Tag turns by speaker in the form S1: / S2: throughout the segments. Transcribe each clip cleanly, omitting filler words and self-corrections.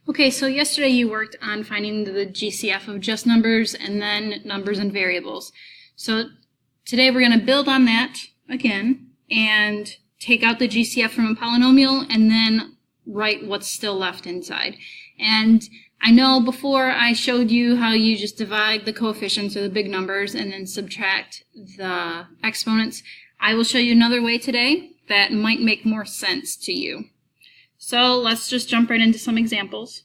S1: Okay, so yesterday you worked on finding the GCF of just numbers and then numbers and variables. So today we're going to build on that again and take out the GCF from a polynomial and then write what's still left inside. And I know before I showed you how you just divide the coefficients or the big numbers and then subtract the exponents. I will show you another way today that might make more sense to you. So let's just jump right into some examples.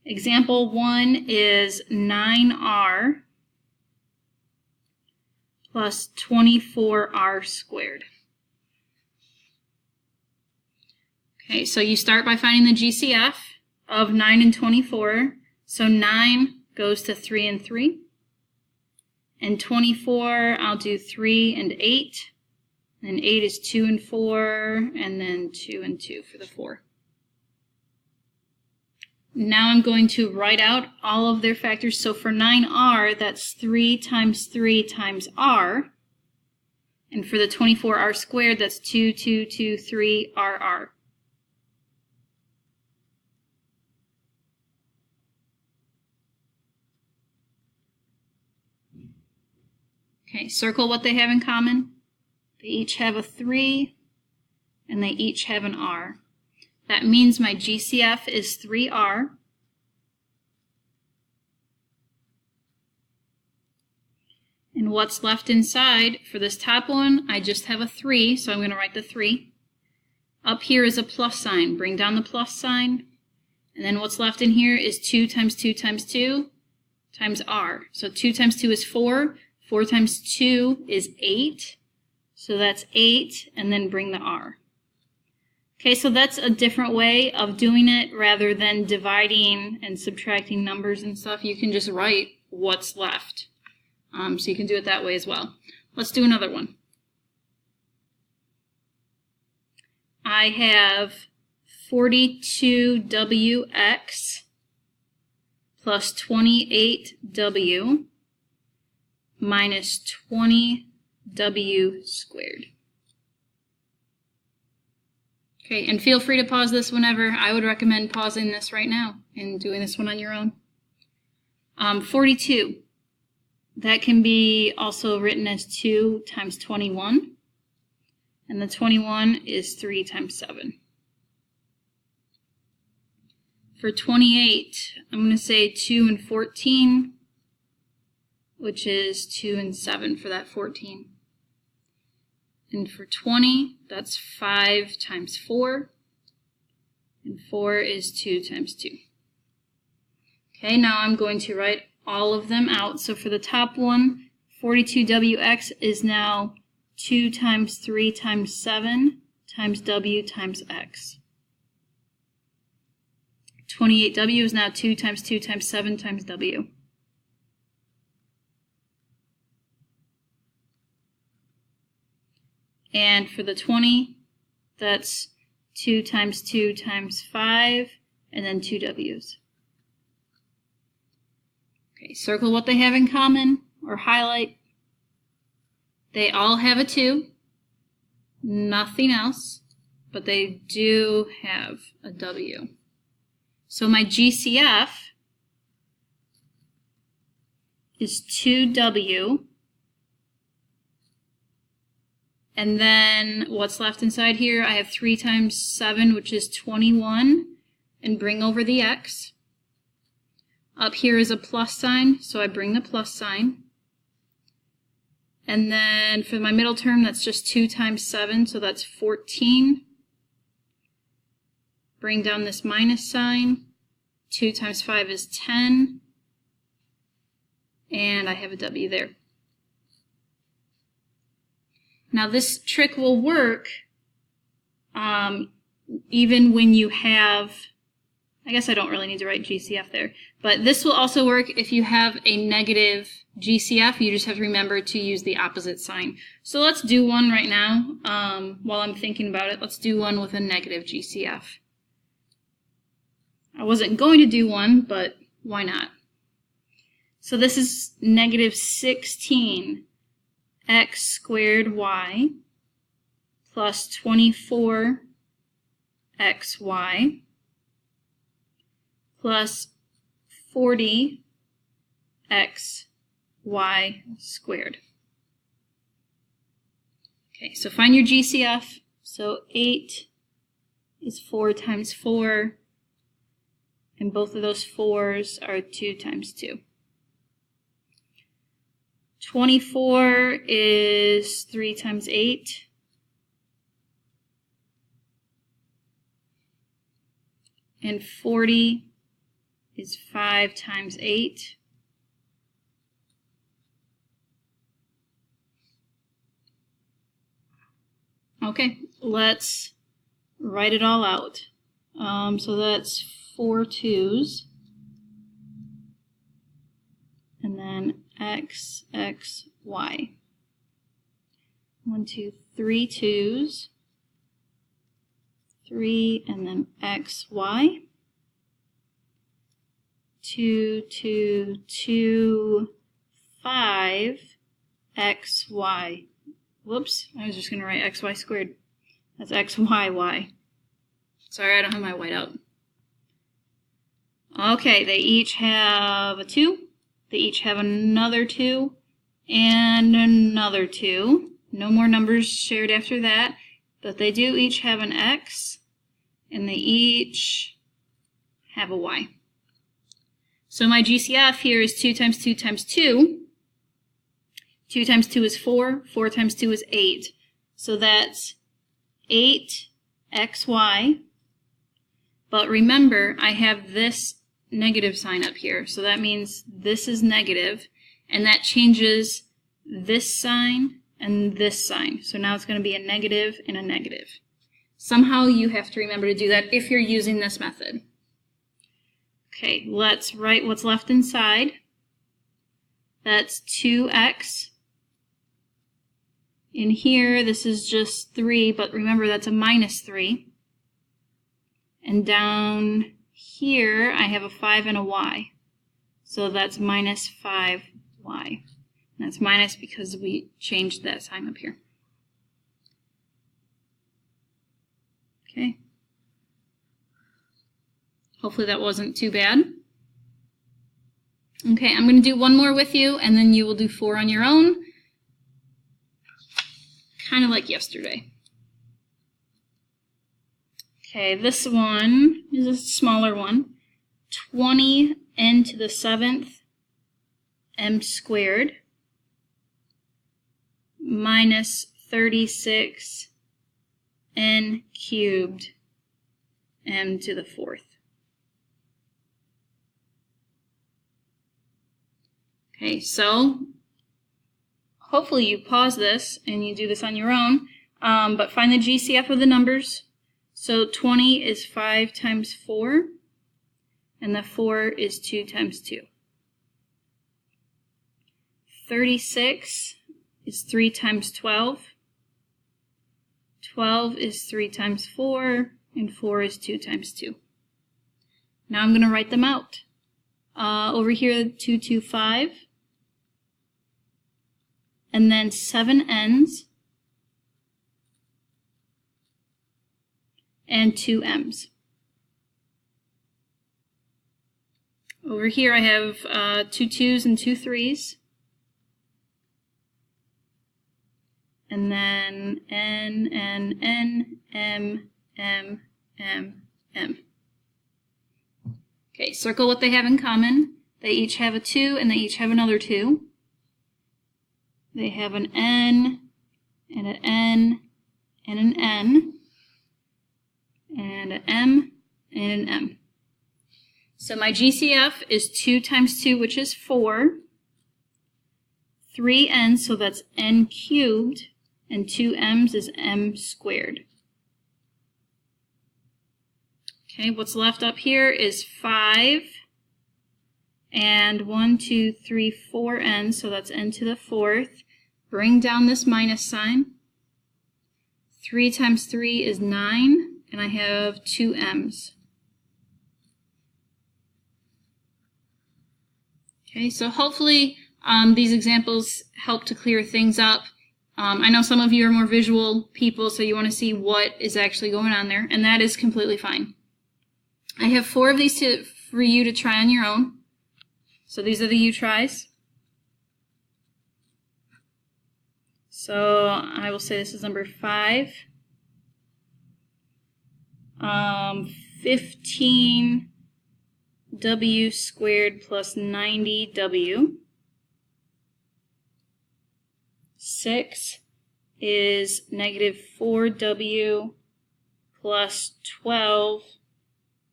S1: Example 1 is 9r plus 24r squared. Okay, so you start by finding the GCF of 9 and 24. So 9 goes to 3 and 3. And 24, I'll do 3 and 8. And 8 is 2 and 4, and then 2 and 2 for the 4. Now I'm going to write out all of their factors. So for 9r, that's 3 times 3 times r. And for the 24r squared, that's 2, 2, 2, 3, rr. Okay, circle what they have in common. They each have a 3, and they each have an r. That means my GCF is 3r. And what's left inside, for this top one, I just have a 3, so I'm going to write the 3. Up here is a plus sign. Bring down the plus sign. And then what's left in here is 2 times 2 times 2 times r. So 2 times 2 is 4. 4 times 2 is 8. So that's 8, and then bring the r. Okay, so that's a different way of doing it rather than dividing and subtracting numbers and stuff. You can just write what's left. So you can do it that way as well. Let's do another one. I have 42wx plus 28w minus 20w squared. Okay, and feel free to pause this whenever. I would recommend pausing this right now and doing this one on your own. 42. That can be also written as 2 times 21. And the 21 is 3 times 7. For 28, I'm going to say 2 and 14, which is 2 and 7 for that 14. And for 20, that's 5 times 4, and 4 is 2 times 2. Okay, now I'm going to write all of them out. So for the top one, 42wx is now 2 times 3 times 7 times w times x. 28w is now 2 times 2 times 7 times w. And for the 20, that's 2 times 2 times 5, and then 2 w's. Okay, circle what they have in common, or highlight. They all have a 2, nothing else, but they do have a w. So my GCF is 2w. And then what's left inside here, I have 3 times 7, which is 21, and bring over the x. Up here is a plus sign, so I bring the plus sign. And then for my middle term, that's just 2 times 7, so that's 14. Bring down this minus sign. 2 times 5 is 10. And I have a w there. Now this trick will work even when you have, I guess I don't really need to write GCF there, but this will also work if you have a negative GCF. You just have to remember to use the opposite sign. So let's do one right now. While I'm thinking about it, let's do one with a negative GCF. I wasn't going to do one, but why not? So this is negative 16 x squared y plus 24 xy plus 40xy squared. Okay, so find your GCF. So 8 is 4 times 4, and both of those 4s are 2 times 2. 24 is 3 times 8. And 40 is 5 times 8. Okay, let's write it all out. So that's 4 2s. And then x, y. 1, 2, 3 2s. 3, and then x, y. 2, 2, 2, 5, x, y. Whoops, I was just going to write xy squared. That's x, y, y. Sorry, I don't have my white out. Okay, they each have a 2. They each have another 2 and another 2. No more numbers shared after that, but they do each have an x, and they each have a y. So my GCF here is 2 times 2 times 2. 2 times 2 is 4. 4 times 2 is 8. So that's 8xy. But remember, I have this negative sign up here. So that means this is negative, and that changes this sign and this sign. So now it's going to be a negative and a negative. Somehow you have to remember to do that if you're using this method. Okay, let's write what's left inside. That's 2x. In here, this is just 3, but remember that's a minus 3. And down here, I have a 5 and a y. So that's minus 5y. And that's minus because we changed that sign up here. Okay. Hopefully that wasn't too bad. Okay, I'm going to do one more with you, and then you will do 4 on your own. Kind of like yesterday. Okay, this one is a smaller one. 20n to the 7th m squared minus 36n cubed m to the 4th. Okay, so hopefully you pause this and you do this on your own, but find the GCF of the numbers. So 20 is 5 times 4, and the 4 is 2 times 2. 36 is 3 times 12. 12 is 3 times 4, and 4 is 2 times 2. Now I'm going to write them out. Over here, 2, 2, 5. And then 7 n's and 2 m's. Over here I have 2 2's and 2 3's. And then n, n, n, m, m, m, m. Okay, circle what they have in common. They each have a 2 and they each have another 2. They have an N and an N and an N and an M and an M. So my GCF is 2 times 2, which is 4. 3 N's, so that's N cubed, and 2 M's is M squared. Okay, what's left up here is 5 and 1, 2, 3, 4 N's, so that's N to the 4th. Bring down this minus sign. 3 times 3 is 9, and I have 2 M's. Okay, so hopefully these examples help to clear things up. I know some of you are more visual people, so you want to see what is actually going on there, and that is completely fine. I have 4 of these for you to try on your own. So these are the U tries. So I will say this is number 5. 15w squared plus 90w. 6 is negative 4w plus 12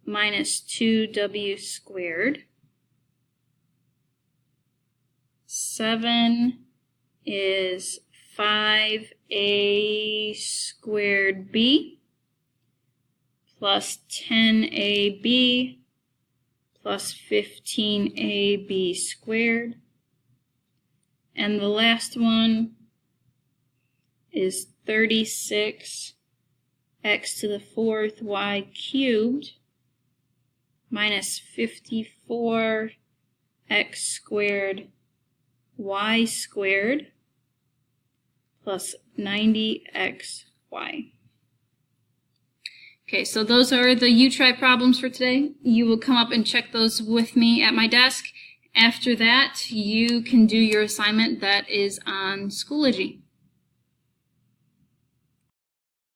S1: minus 2w squared. 7 is 5a squared b plus 10ab plus 15ab squared. And the last one is 36x to the 4th y cubed minus 54x squared y squared plus 90xy. Okay, so those are the U-Try problems for today. You will come up and check those with me at my desk. After that, you can do your assignment that is on Schoology.